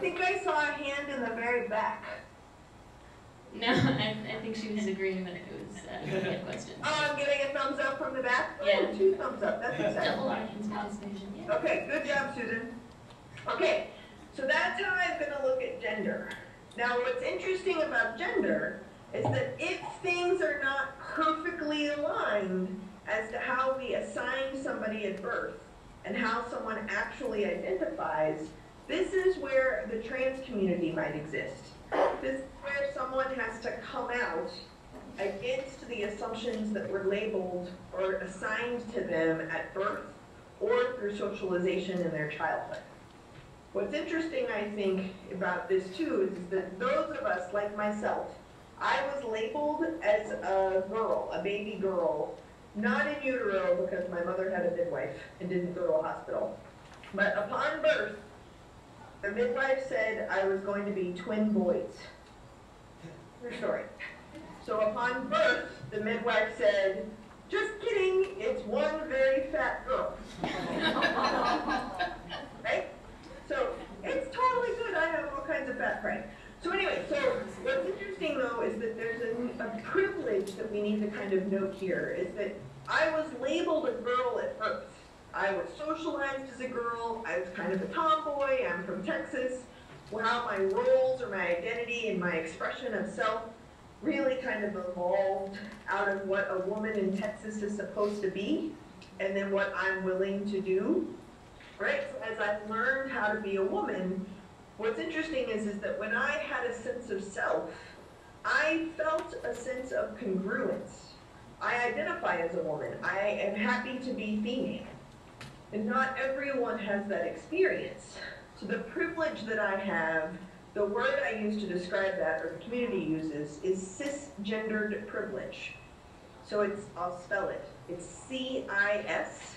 think I saw a hand in the very back. No, I think she was agreeing that it was a question. Oh, I'm getting a thumbs up from the back? Yeah. Oh, 2 thumbs up, that's exciting. Double audience participation, yeah. Okay, good job, Susan. Okay, so that's how I'm going to look at gender. Now, what's interesting about gender is that if things are not perfectly aligned as to how we assign somebody at birth and how someone actually identifies, this is where the trans community might exist. This is where someone has to come out against the assumptions that were labeled or assigned to them at birth or through socialization in their childhood. What's interesting, I think, about this too is that those of us, like myself, I was labeled as a girl, a baby girl, not in utero because my mother had a midwife and didn't go to a hospital. But upon birth, the midwife said I was going to be twin boys. True story. So upon birth, the midwife said, just kidding, it's one very fat girl. Right? So it's totally good. I have all kinds of fat pride. So anyway, so what's interesting though is that there's a privilege that we need to kind of note here is that I was labeled a girl at birth. I was socialized as a girl. I was kind of a tomboy. I'm from Texas. How my roles or my identity and my expression of self really kind of evolved out of what a woman in Texas is supposed to be and then what I'm willing to do. Right? So as I've learned how to be a woman, what's interesting is that when I had a sense of self, I felt a sense of congruence. I identify as a woman. I am happy to be female. And not everyone has that experience. So the privilege that I have, the word I use to describe that, or the community uses, is cisgendered privilege. So it's, I'll spell it. It's C-I-S,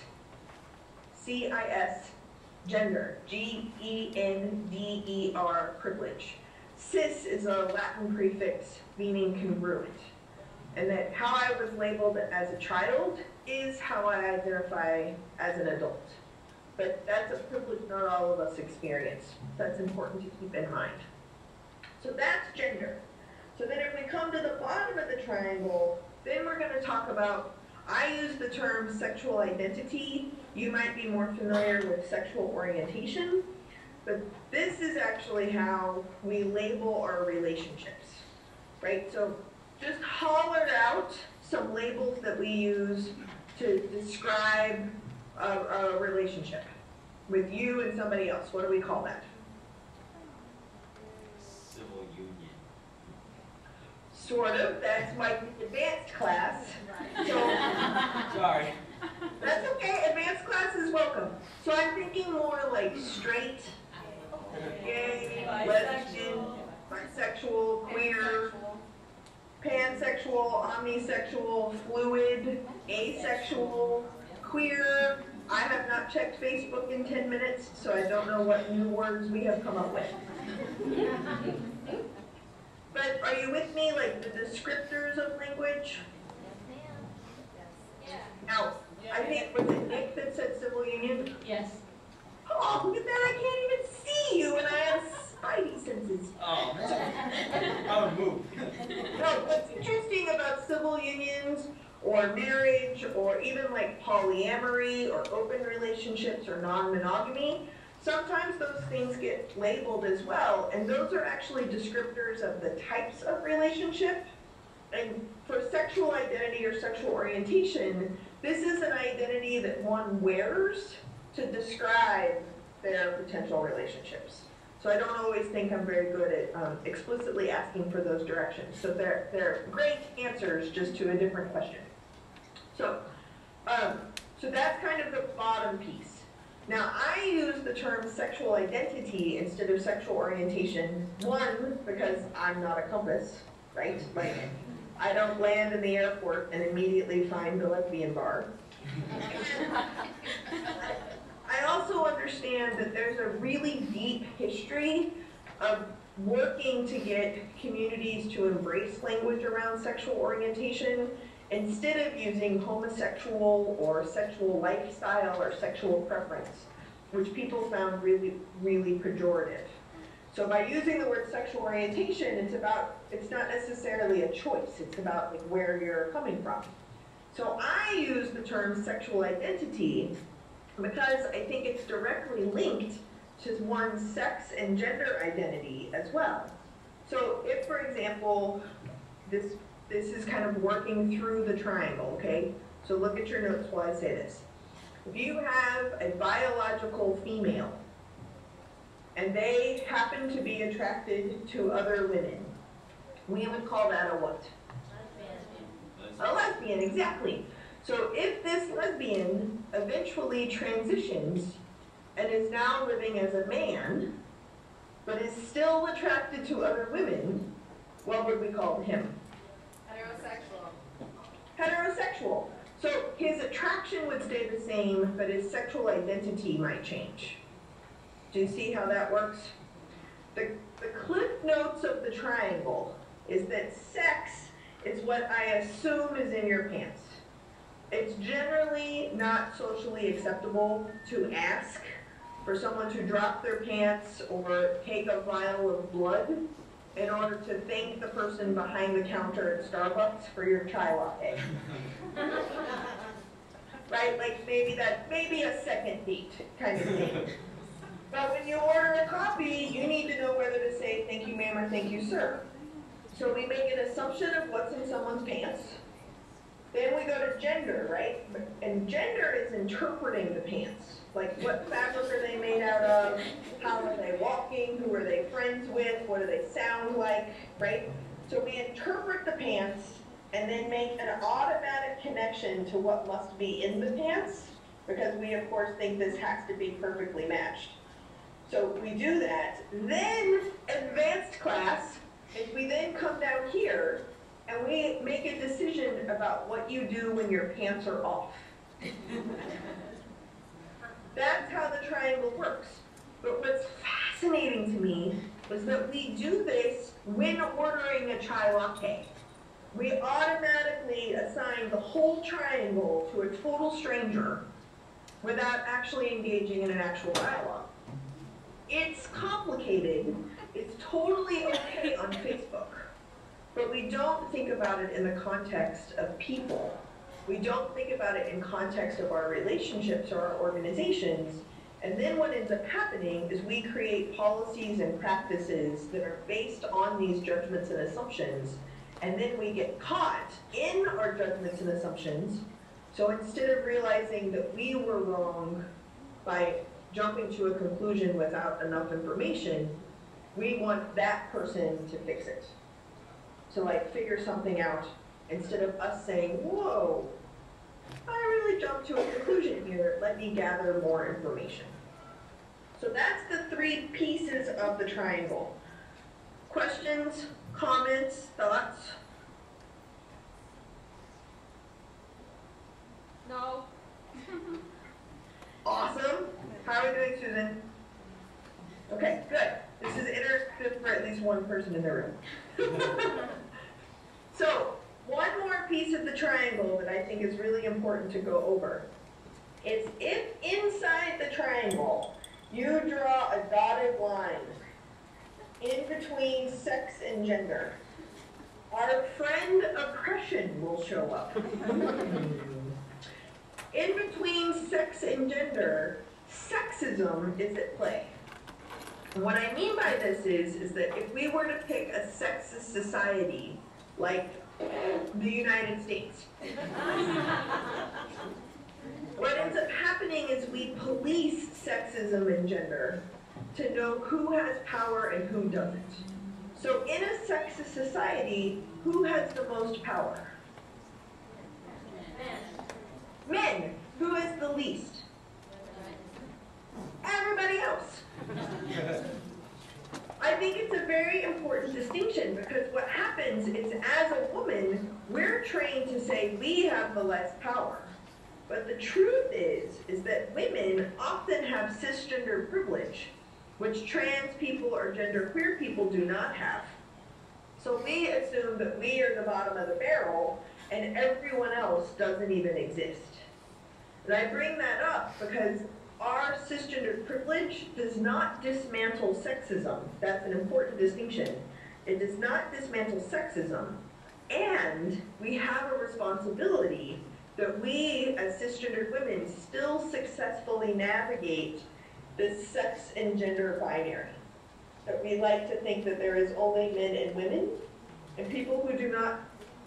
gender, G-E-N-D-E-R, privilege. Cis is a Latin prefix meaning congruent. And that how I was labeled as a child is how I identify as an adult. But that's a privilege not all of us experience. That's important to keep in mind. So that's gender. So then if we come to the bottom of the triangle, then we're going to talk about, I use the term sexual identity. You might be more familiar with sexual orientation. But this is actually how we label our relationships, right? So just holler out some labels that we use to describe a relationship with you and somebody else. What do we call that? Civil union. Sort of. That's my advanced class. So, Sorry. that's okay. Advanced class is welcome. So I'm thinking more like straight, gay, lesbian, bisexual, queer, pansexual, omnisexual, fluid, asexual, queer. I have not checked Facebook in 10 minutes, so I don't know what new words we have come up with. But are you with me, like the descriptors of language? Now, I think, was it Nick that said civil union? Yes. Oh, look at that, I can't even see you, and I have spidey senses. Oh, I would move. No, what's interesting about civil unions or marriage or even like polyamory or open relationships or non-monogamy, sometimes those things get labeled as well, and those are actually descriptors of the types of relationship. And for sexual identity or sexual orientation, this is an identity that one wears to describe their potential relationships. So I don't always think I'm very good at explicitly asking for those directions. So they're great answers just to a different question. So, so that's kind of the bottom piece. Now I use the term sexual identity instead of sexual orientation. One, because I'm not a compass, right? Like, I don't land in the airport and immediately find the lesbian bar. I also understand that there's a really deep history of working to get communities to embrace language around sexual orientation instead of using homosexual or sexual lifestyle or sexual preference, which people found really, really pejorative. So by using the word sexual orientation, it's not necessarily a choice. It's about like where you're coming from. So I use the term sexual identity because I think it's directly linked to one's sex and gender identity as well. So if, for example, this is kind of working through the triangle, okay? So look at your notes while I say this. If you have a biological female and they happen to be attracted to other women, we would call that a what? A lesbian, exactly. So if this lesbian eventually transitions and is now living as a man, but is still attracted to other women, what would we call him? Heterosexual. So his attraction would stay the same, but his sexual identity might change. Do you see how that works? The cliff notes of the triangle is that sex is what I assume is in your pants. It's generally not socially acceptable to ask for someone to drop their pants or take a vial of blood in order to thank the person behind the counter at Starbucks for your chai latte. Right? Like maybe a second date kind of thing. But when you order a coffee, you need to know whether to say thank you ma'am or thank you sir. So we make an assumption of what's in someone's pants. Then we go to gender, right? And gender is interpreting the pants. Like what fabric are they made out of? How are they walking? Who are they friends with? What do they sound like, right? So we interpret the pants and then make an automatic connection to what must be in the pants, because we of course think this has to be perfectly matched. So we do that. Then advanced class is we then come down here and we make a decision about what you do when your pants are off. That's how the triangle works. But what's fascinating to me is that we do this when ordering a chai latte. We automatically assign the whole triangle to a total stranger without actually engaging in an actual dialogue. It's complicated. It's totally okay on Facebook. But we don't think about it in the context of people. We don't think about it in context of our relationships or our organizations. And then what ends up happening is we create policies and practices that are based on these judgments and assumptions. And then we get caught in our judgments and assumptions. So instead of realizing that we were wrong by jumping to a conclusion without enough information, we want that person to fix it. So like figure something out instead of us saying, whoa, I really jumped to a conclusion here, let me gather more information. So that's the three pieces of the triangle. Questions, comments, thoughts? No. Awesome. How are we doing, Susan? Okay, good. This is interesting for at least one person in the room. So, one more piece of the triangle that I think is really important to go over is if inside the triangle you draw a dotted line in between sex and gender, our friend oppression will show up. In between sex and gender, sexism is at play. And what I mean by this is that if we were to pick a sexist society like the United States, what ends up happening is we police sexism and gender to know who has power and who doesn't. So in a sexist society, who has the most power? Men. Who is the least? Everybody else. I think it's a very important distinction because what happens is as a woman, we're trained to say we have the less power. But the truth is that women often have cisgender privilege, which trans people or genderqueer people do not have. So we assume that we are the bottom of the barrel and everyone else doesn't even exist. And I bring that up because our cisgender privilege does not dismantle sexism. That's an important distinction. It does not dismantle sexism, and we have a responsibility that we, as cisgendered women, still successfully navigate this sex and gender binary. That we like to think that there is only men and women, and people who do not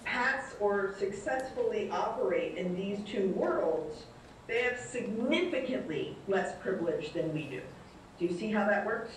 pass or successfully operate in these two worlds, they have significantly less privilege than we do. Do you see how that works?